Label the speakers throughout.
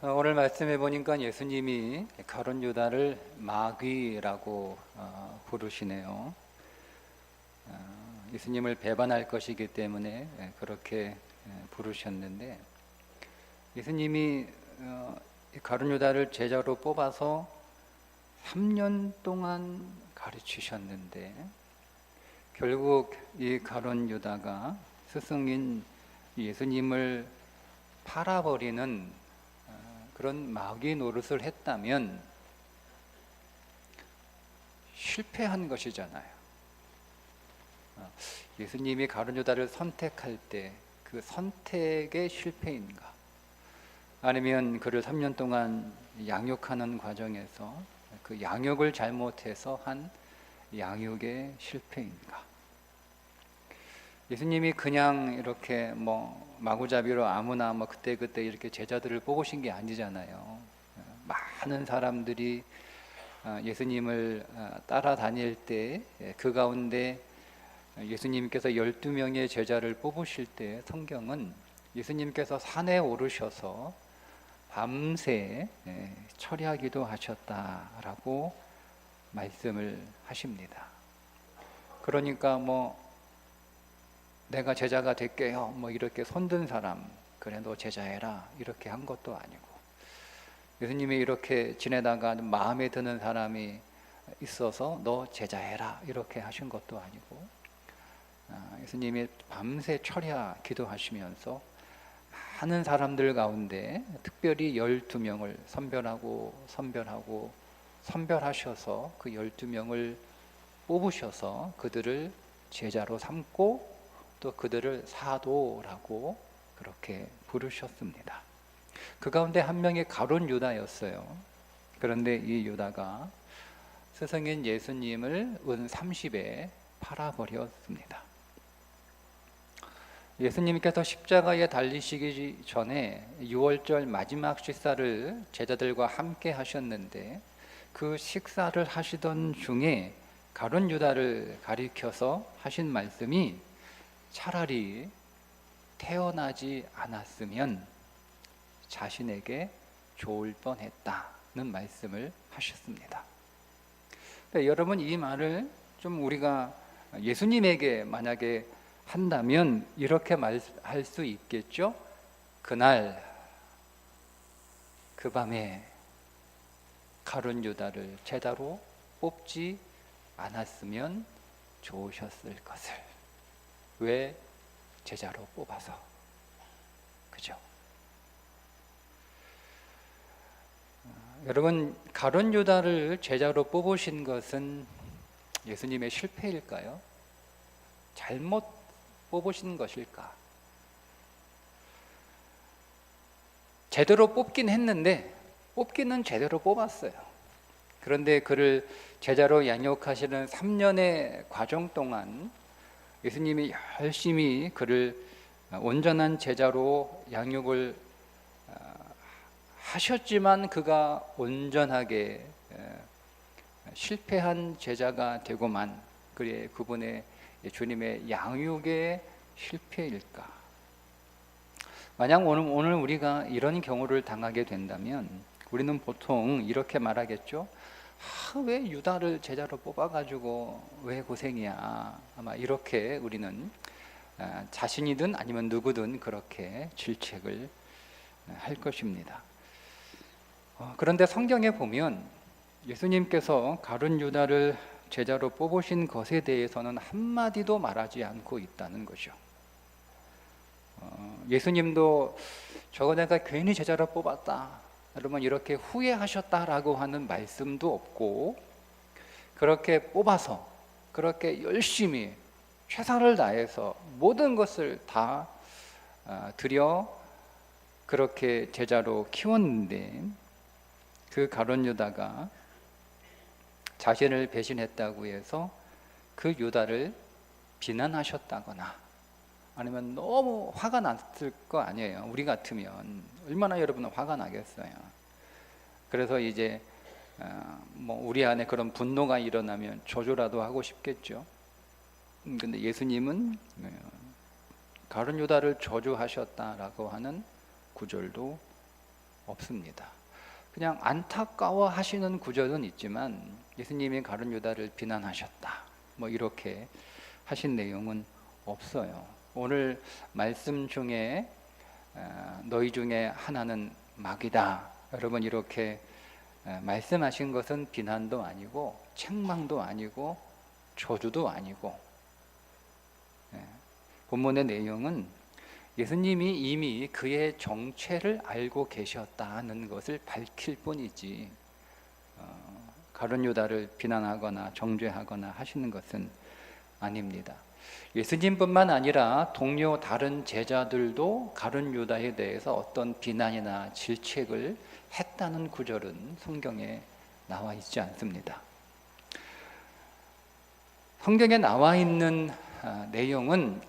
Speaker 1: 오늘 말씀해 보니까 예수님이 가룟 유다를 마귀라고 부르시네요. 예수님을 배반할 것이기 때문에 그렇게 부르셨는데, 예수님이 가룟 유다를 제자로 뽑아서 3년 동안 가르치셨는데, 결국 이 가룟 유다가 스승인 예수님을 팔아버리는 그런 마귀 노릇을 했다면 실패한 것이잖아요. 예수님이 가룟 유다를 선택할 때 그 선택의 실패인가, 아니면 그를 3년 동안 양육하는 과정에서 그 양육을 잘못해서 한 양육의 실패인가. 예수님이 그냥 이렇게 마구잡이로 아무나 그때그때 이렇게 제자들을 뽑으신 게 아니잖아요. 많은 사람들이 예수님을 따라다닐 때 그 가운데 예수님께서 12명의 제자를 뽑으실 때 성경은 예수님께서 산에 오르셔서 밤새 철야기도 하셨다라고 말씀을 하십니다. 그러니까 내가 제자가 될게요 이렇게 손든 사람, 그래 너 제자해라 이렇게 한 것도 아니고, 예수님이 이렇게 지내다가 마음에 드는 사람이 있어서 너 제자해라 이렇게 하신 것도 아니고, 예수님이 밤새 철야 기도하시면서 많은 사람들 가운데 특별히 12명을 선별하셔서 그 12명을 뽑으셔서 그들을 제자로 삼고 또 그들을 사도라고 그렇게 부르셨습니다. 그 가운데 한 명이 가룟 유다였어요. 그런데 이 유다가 스승인 예수님을 은 30에 팔아버렸습니다. 예수님께서 십자가에 달리시기 전에 유월절 마지막 식사를 제자들과 함께 하셨는데, 그 식사를 하시던 중에 가룟 유다를 가리켜서 하신 말씀이 차라리 태어나지 않았으면 자신에게 좋을 뻔했다는 말씀을 하셨습니다. 그러니까 여러분, 이 말을 좀 우리가 예수님에게 만약에 한다면 이렇게 말할 수 있겠죠? 그날 그 밤에 가룟 유다를 제자로 뽑지 않았으면 좋으셨을 것을. 왜 제자로 뽑아서? 그죠? 여러분, 가룟 유다를 제자로 뽑으신 것은 예수님의 실패일까요? 잘못 뽑으신 것일까? 제대로 뽑긴 했는데, 뽑기는 제대로 뽑았어요. 그런데 그를 제자로 양육하시는 3년의 과정 동안 예수님이 열심히 그를 온전한 제자로 양육을 하셨지만, 그가 온전하게 실패한 제자가 되고만, 그의 그분의 주님의 양육의 실패일까? 만약 오늘 우리가 이런 경우를 당하게 된다면 우리는 보통 이렇게 말하겠죠. 왜 유다를 제자로 뽑아가지고 왜 고생이야? 아마 이렇게 우리는 자신이든 아니면 누구든 그렇게 질책을 할 것입니다. 그런데 성경에 보면 예수님께서 가룟 유다를 제자로 뽑으신 것에 대해서는 한마디도 말하지 않고 있다는 거죠. 예수님도 저거 내가 괜히 제자로 뽑았다, 여러분 이렇게 후회하셨다라고 하는 말씀도 없고, 그렇게 뽑아서 그렇게 열심히 최선을 다해서 모든 것을 다 들여 그렇게 제자로 키웠는데, 그 가룟 유다가 자신을 배신했다고 해서 그 유다를 비난하셨다거나 아니면 너무 화가 났을 거 아니에요. 우리 같으면 얼마나 여러분은 화가 나겠어요. 그래서 이제 우리 안에 그런 분노가 일어나면 조조라도 하고 싶겠죠. 근데 예수님은 가룟 유다를 저주하셨다라고 하는 구절도 없습니다. 그냥 안타까워 하시는 구절은 있지만 예수님이 가룟 유다를 비난하셨다, 뭐 이렇게 하신 내용은 없어요. 오늘 말씀 중에 너희 중에 하나는 마귀다, 여러분 이렇게 말씀하신 것은 비난도 아니고 책망도 아니고 저주도 아니고, 본문의 내용은 예수님이 이미 그의 정체를 알고 계셨다는 것을 밝힐 뿐이지 가룟 유다를 비난하거나 정죄하거나 하시는 것은 아닙니다. 예수님뿐만 아니라 동료 다른 제자들도 가룟 유다에 대해서 어떤 비난이나 질책을 했다는 구절은 성경에 나와 있지 않습니다. 성경에 나와 있는 내용은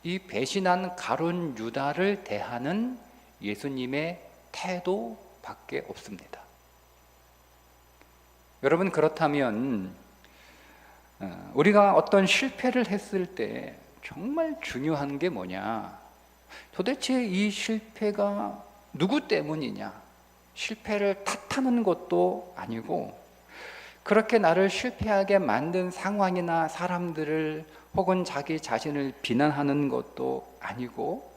Speaker 1: 이 배신한 가룟 유다를 대하는 예수님의 태도밖에 없습니다. 여러분, 그렇다면 우리가 어떤 실패를 했을 때 정말 중요한 게 뭐냐? 도대체 이 실패가 누구 때문이냐? 실패를 탓하는 것도 아니고, 그렇게 나를 실패하게 만든 상황이나 사람들을 혹은 자기 자신을 비난하는 것도 아니고,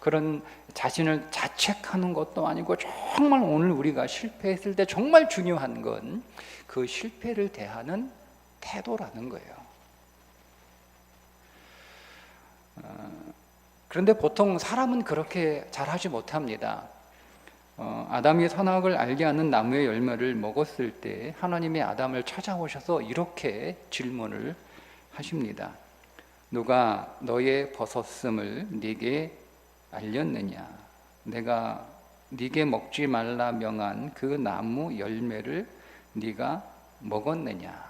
Speaker 1: 그런 자신을 자책하는 것도 아니고, 정말 오늘 우리가 실패했을 때 정말 중요한 건 그 실패를 대하는 태도라는 거예요. 그런데 보통 사람은 그렇게 잘하지 못합니다. 아담이 선악을 알게 하는 나무의 열매를 먹었을 때 하나님이 아담을 찾아오셔서 이렇게 질문을 하십니다. 누가 너의 벗었음을 네게 알렸느냐? 내가 네게 먹지 말라 명한 그 나무 열매를 네가 먹었느냐?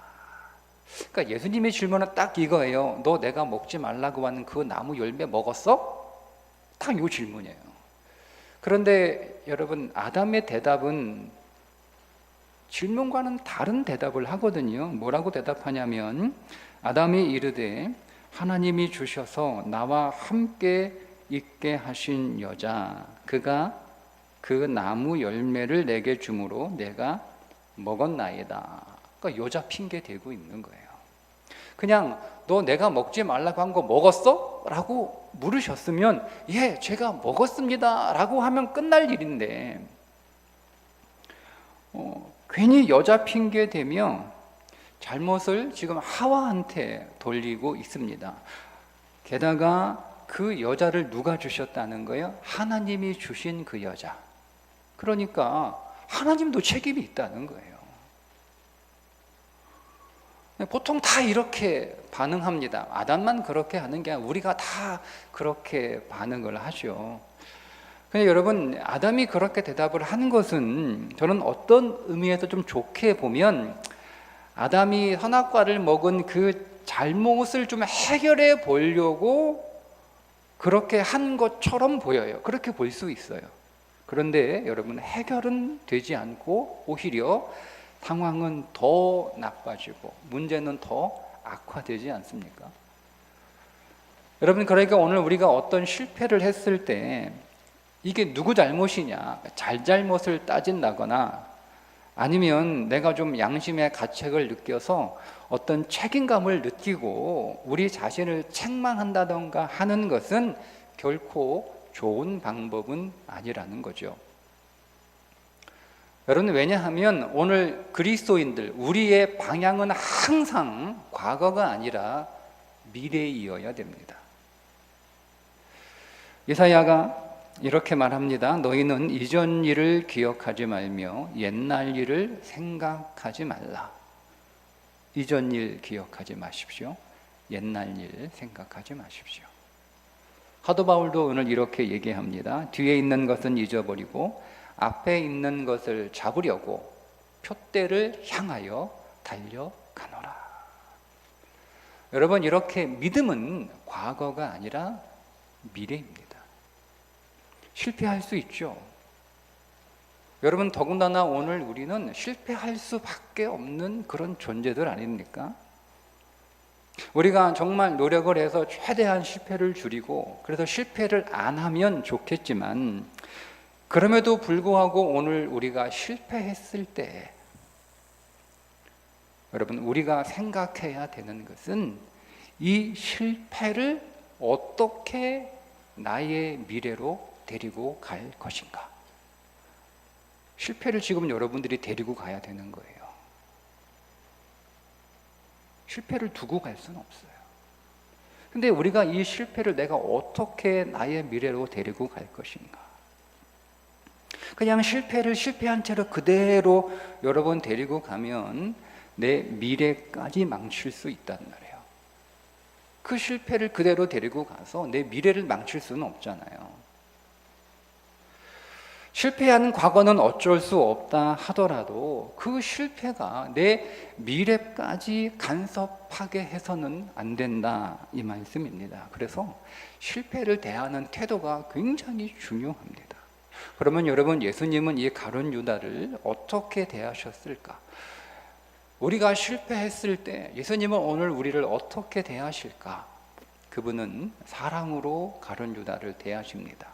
Speaker 1: 그러니까 예수님의 질문은 딱 이거예요. 너 내가 먹지 말라고 하는 그 나무 열매 먹었어? 딱 이 질문이에요. 그런데 여러분, 아담의 대답은 질문과는 다른 대답을 하거든요. 뭐라고 대답하냐면, 아담이 이르되 하나님이 주셔서 나와 함께 있게 하신 여자, 그가 그 나무 열매를 내게 주므로 내가 먹었나이다. 그러니까 여자 핑계 대고 있는 거예요. 그냥 너 내가 먹지 말라고 한 거 먹었어? 라고 물으셨으면 예, 제가 먹었습니다 라고 하면 끝날 일인데, 괜히 여자 핑계 대며 잘못을 지금 하와한테 돌리고 있습니다. 게다가 그 여자를 누가 주셨다는 거예요? 하나님이 주신 그 여자. 그러니까 하나님도 책임이 있다는 거예요. 보통 다 이렇게 반응합니다. 아담만 그렇게 하는 게 아니라 우리가 다 그렇게 반응을 하죠. 근데 여러분, 아담이 그렇게 대답을 하는 것은 저는 어떤 의미에서 좀 좋게 보면 아담이 선악과를 먹은 그 잘못을 좀 해결해 보려고 그렇게 한 것처럼 보여요. 그렇게 볼 수 있어요. 그런데 여러분, 해결은 되지 않고 오히려 상황은 더 나빠지고 문제는 더 악화되지 않습니까? 여러분, 그러니까 오늘 우리가 어떤 실패를 했을 때 이게 누구 잘못이냐, 잘잘못을 따진다거나 아니면 내가 좀 양심의 가책을 느껴서 어떤 책임감을 느끼고 우리 자신을 책망한다던가 하는 것은 결코 좋은 방법은 아니라는 거죠. 여러분, 왜냐하면 오늘 그리스도인들, 우리의 방향은 항상 과거가 아니라 미래이어야 됩니다. 이사야가 이렇게 말합니다. 너희는 이전 일을 기억하지 말며 옛날 일을 생각하지 말라. 이전 일 기억하지 마십시오. 옛날 일 생각하지 마십시오. 사도 바울도 오늘 이렇게 얘기합니다. 뒤에 있는 것은 잊어버리고 앞에 있는 것을 잡으려고 표대를 향하여 달려가노라. 여러분, 이렇게 믿음은 과거가 아니라 미래입니다. 실패할 수 있죠. 여러분, 더군다나 오늘 우리는 실패할 수밖에 없는 그런 존재들 아닙니까? 우리가 정말 노력을 해서 최대한 실패를 줄이고 그래서 실패를 안 하면 좋겠지만 그럼에도 불구하고 오늘 우리가 실패했을 때 여러분, 우리가 생각해야 되는 것은 이 실패를 어떻게 나의 미래로 데리고 갈 것인가. 실패를 지금 여러분들이 데리고 가야 되는 거예요. 실패를 두고 갈 수는 없어요. 근데 우리가 이 실패를 내가 어떻게 나의 미래로 데리고 갈 것인가. 그냥 실패를 실패한 채로 그대로 여러 번 데리고 가면 내 미래까지 망칠 수 있단 말이에요. 그 실패를 그대로 데리고 가서 내 미래를 망칠 수는 없잖아요. 실패한 과거는 어쩔 수 없다 하더라도 그 실패가 내 미래까지 간섭하게 해서는 안 된다, 이 말씀입니다. 그래서 실패를 대하는 태도가 굉장히 중요합니다. 그러면 여러분, 예수님은 이 가룟 유다를 어떻게 대하셨을까? 우리가 실패했을 때 예수님은 오늘 우리를 어떻게 대하실까? 그분은 사랑으로 가룟 유다를 대하십니다.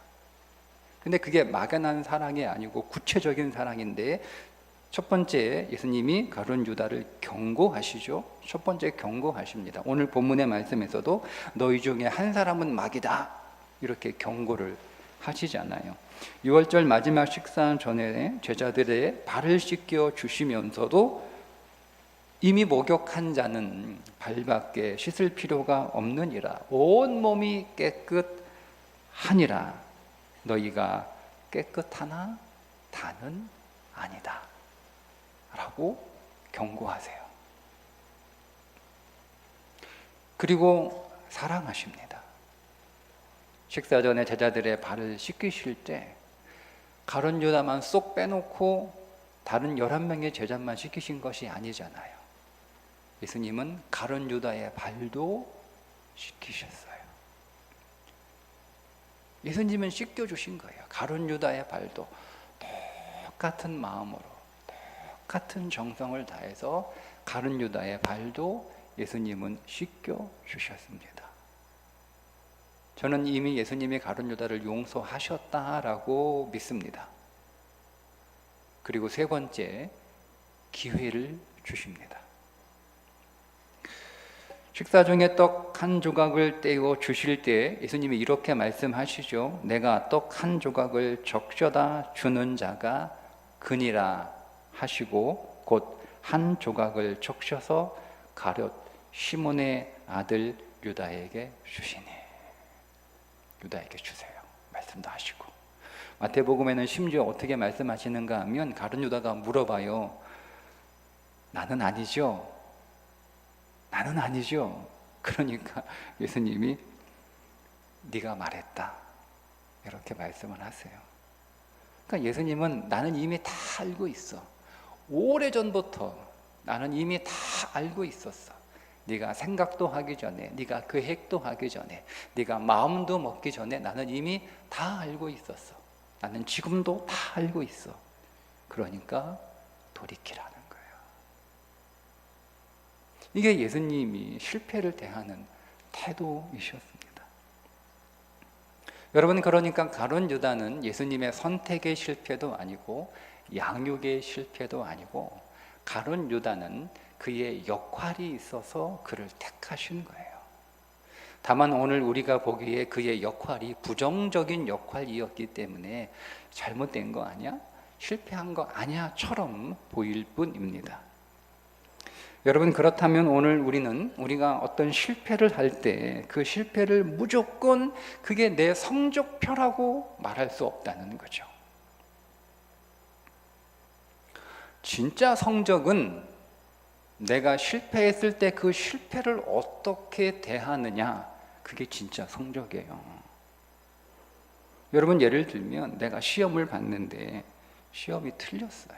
Speaker 1: 근데 그게 막연한 사랑이 아니고 구체적인 사랑인데, 첫 번째 예수님이 가룟 유다를 경고하시죠. 첫 번째 경고하십니다. 오늘 본문의 말씀에서도 너희 중에 한 사람은 마귀다, 이렇게 경고를 하시잖아요. 6월절 마지막 식사 전에 제자들의 발을 씻겨 주시면서도 이미 목욕한 자는 발밖에 씻을 필요가 없느니라, 온 몸이 깨끗하니라. 너희가 깨끗하나 다는 아니다 라고 경고하세요. 그리고 사랑하십니다. 식사 전에 제자들의 발을 씻기실 때 가룟 유다만 쏙 빼놓고 다른 11명의 제자만 씻기신 것이 아니잖아요. 예수님은 가룟 유다의 발도 씻기셨어요. 예수님은 씻겨주신 거예요. 가룟 유다의 발도 똑같은 마음으로 똑같은 정성을 다해서 가룟 유다의 발도 예수님은 씻겨주셨습니다. 저는 이미 예수님이 가룟 유다를 용서하셨다라고 믿습니다. 그리고 세 번째, 기회를 주십니다. 식사 중에 떡 한 조각을 떼어 주실 때 예수님이 이렇게 말씀하시죠. 내가 떡 한 조각을 적셔다 주는 자가 그니라 하시고 곧 한 조각을 적셔서 가룟 시몬의 아들 유다에게 주시니, 유다에게 주세요 말씀도 하시고, 마태복음에는 심지어 어떻게 말씀하시는가 하면 가룟 유다가 물어봐요. 나는 아니죠? 나는 아니죠? 그러니까 예수님이 네가 말했다, 이렇게 말씀을 하세요. 그러니까 예수님은 나는 이미 다 알고 있어. 오래전부터 나는 이미 다 알고 있었어. 네가 생각도 하기 전에, 네가 계획도 하기 전에, 네가 마음도 먹기 전에 나는 이미 다 알고 있었어. 나는 지금도 다 알고 있어. 그러니까 돌이키라는 거예요. 이게 예수님이 실패를 대하는 태도이셨습니다. 여러분, 그러니까 가룟 유다는 예수님의 선택의 실패도 아니고 양육의 실패도 아니고, 가룟 유다는 그의 역할이 있어서 그를 택하신 거예요. 다만 오늘 우리가 보기에 그의 역할이 부정적인 역할이었기 때문에 잘못된 거 아니야? 실패한 거 아니야?처럼 보일 뿐입니다. 여러분, 그렇다면 오늘 우리가 어떤 실패를 할 때 그 실패를 무조건 그게 내 성적표라고 말할 수 없다는 거죠. 진짜 성적은 내가 실패했을 때 그 실패를 어떻게 대하느냐, 그게 진짜 성적이에요. 여러분, 예를 들면 내가 시험을 봤는데 시험이 틀렸어요.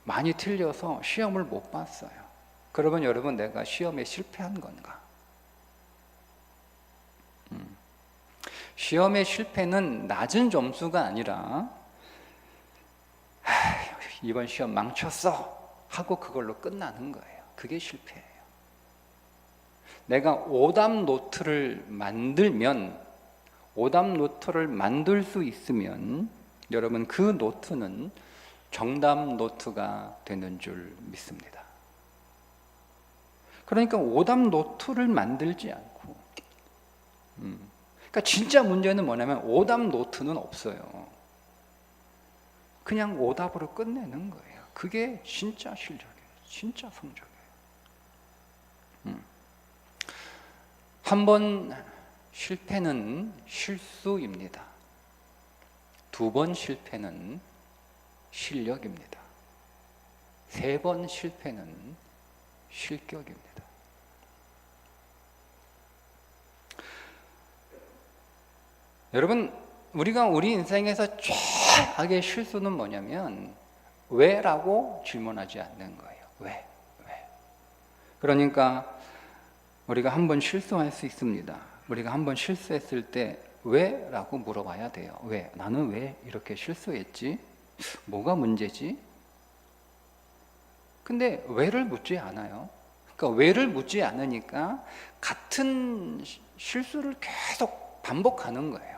Speaker 1: 많이 틀려서 시험을 못 봤어요. 그러면 여러분, 내가 시험에 실패한 건가? 시험의 실패는 낮은 점수가 아니라 이번 시험 망쳤어 하고 그걸로 끝나는 거예요. 그게 실패예요. 내가 오답 노트를 만들면 오답 노트를 만들 수 있으면 여러분 그 노트는 정답 노트가 되는 줄 믿습니다. 그러니까 오답 노트를 만들지 않고 그러니까 진짜 문제는 뭐냐면 오답 노트는 없어요. 그냥 오답으로 끝내는 거예요. 그게 진짜 실력이에요. 진짜 성적이에요. 한 번 실패는 실수입니다. 두 번 실패는 실력입니다. 세 번 실패는 실격입니다. 여러분, 우리가 우리 인생에서 최악의 실수는 뭐냐면 왜라고 질문하지 않는 거예요. 왜? 그러니까 우리가 한 번 실수할 수 있습니다. 우리가 한 번 실수했을 때 왜? 라고 물어봐야 돼요. 왜? 나는 왜 이렇게 실수했지? 뭐가 문제지? 근데 왜를 묻지 않아요. 그러니까 왜를 묻지 않으니까 같은 실수를 계속 반복하는 거예요.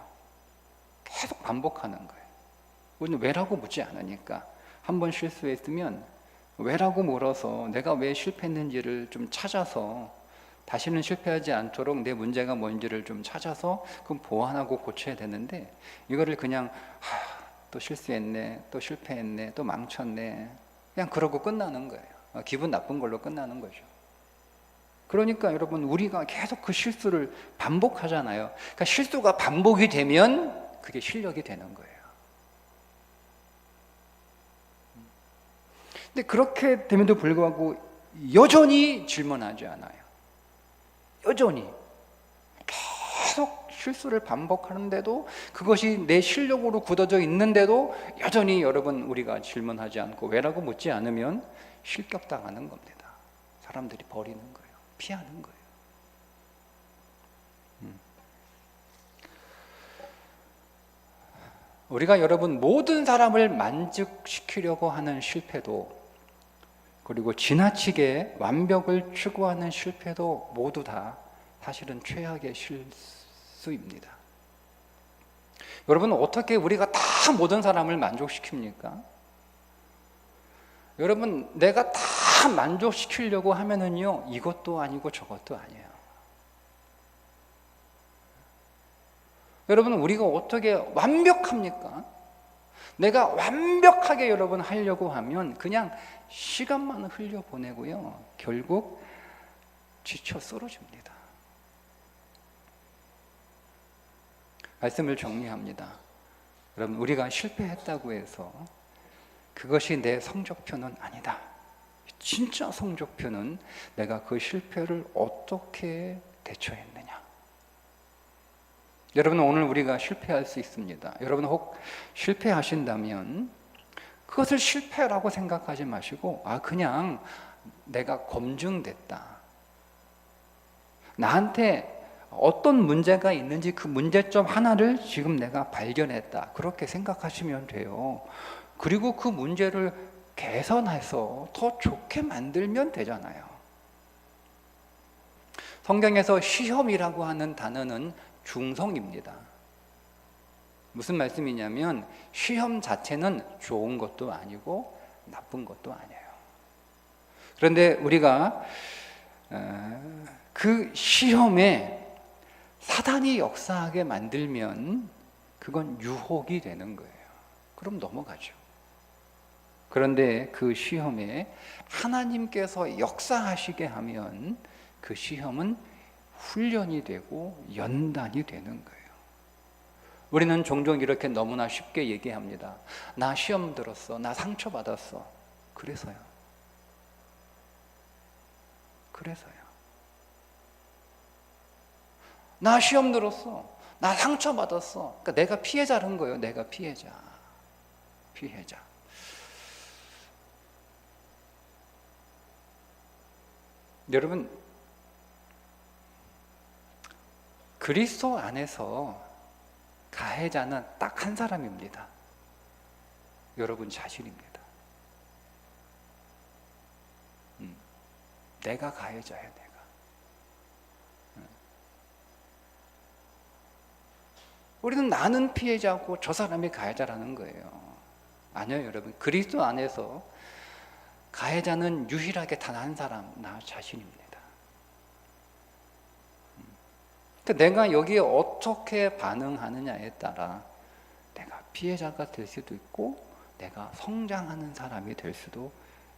Speaker 1: 계속 반복하는 거예요. 우리는 왜라고 묻지 않으니까 한 번 실수했으면 왜라고 물어서 내가 왜 실패했는지를 좀 찾아서 다시는 실패하지 않도록 내 문제가 뭔지를 좀 찾아서 그럼 보완하고 고쳐야 되는데 이거를 그냥 또 실수했네, 또 실패했네, 또 망쳤네 그냥 그러고 끝나는 거예요. 기분 나쁜 걸로 끝나는 거죠. 그러니까 여러분 우리가 계속 그 실수를 반복하잖아요. 그러니까 실수가 반복이 되면 그게 실력이 되는 거예요. 근데 그렇게 됨에도 불구하고 여전히 질문하지 않아요. 여전히 계속 실수를 반복하는데도 그것이 내 실력으로 굳어져 있는데도 여전히 여러분 우리가 질문하지 않고 왜라고 묻지 않으면 실격당하는 겁니다. 사람들이 버리는 거예요. 피하는 거예요. 우리가 여러분 모든 사람을 만족시키려고 하는 실패도 그리고 지나치게 완벽을 추구하는 실패도 모두 다 사실은 최악의 실수입니다. 여러분 어떻게 우리가 다 모든 사람을 만족시킵니까? 여러분 내가 다 만족시키려고 하면은요 이것도 아니고 저것도 아니에요. 여러분 우리가 어떻게 완벽합니까? 내가 완벽하게 여러분 하려고 하면 그냥 시간만 흘려보내고요 결국 지쳐 쓰러집니다. 말씀을 정리합니다. 여러분 우리가 실패했다고 해서 그것이 내 성적표는 아니다. 진짜 성적표는 내가 그 실패를 어떻게 대처했느냐. 여러분 오늘 우리가 실패할 수 있습니다. 여러분 혹 실패하신다면 그것을 실패라고 생각하지 마시고 그냥 내가 검증됐다. 나한테 어떤 문제가 있는지 그 문제점 하나를 지금 내가 발견했다. 그렇게 생각하시면 돼요. 그리고 그 문제를 개선해서 더 좋게 만들면 되잖아요. 성경에서 시험이라고 하는 단어는 중성입니다. 무슨 말씀이냐면 시험 자체는 좋은 것도 아니고 나쁜 것도 아니에요. 그런데 우리가 그 시험에 사단이 역사하게 만들면 그건 유혹이 되는 거예요. 그럼 넘어가죠. 그런데 그 시험에 하나님께서 역사하시게 하면 그 시험은 훈련이 되고 연단이 되는 거예요. 우리는 종종 이렇게 너무나 쉽게 얘기합니다. 나 시험 들었어. 나 상처받았어. 그래서요. 나 시험 들었어. 나 상처받았어. 그러니까 내가 피해자인 거예요. 내가 피해자. 여러분 그리스도 안에서 가해자는 딱 한 사람입니다. 여러분 자신입니다. 내가 가해자야, 내가. 우리는 나는 피해자고 저 사람이 가해자라는 거예요. 아니요, 여러분. 그리스도 안에서 가해자는 유일하게 단 한 사람, 나 자신입니다. 내가 여기에 어떻게 반응하느냐에 따라 내가 피해자가 될 수도 있고 내가 성장하는 사람이 될 수도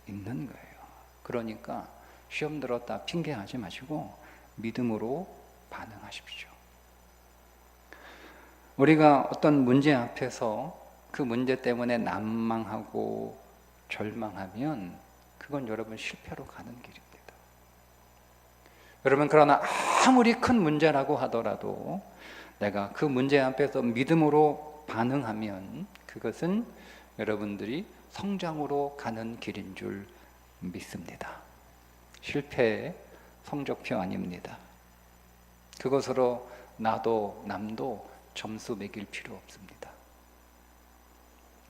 Speaker 1: 있는 거예요. 그러니까 시험 들었다 핑계하지 마시고 믿음으로 반응하십시오. 우리가 어떤 문제 앞에서 그 문제 때문에 난망하고 절망하면 그건 여러분 실패로 가는 길입니다. 여러분, 그러나 아무리 큰 문제라고 하더라도 내가 그 문제 앞에서 믿음으로 반응하면 그것은 여러분들이 성장으로 가는 길인 줄 믿습니다. 실패의 성적표 아닙니다. 그것으로 나도 남도 점수 매길 필요 없습니다.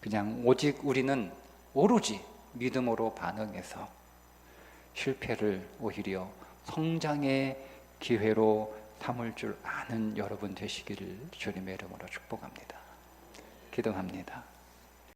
Speaker 1: 그냥 오직 우리는 오로지 믿음으로 반응해서 실패를 오히려 성장의 기회로 삼을 줄 아는 여러분 되시기를 주님의 이름으로 축복합니다. 기도합니다.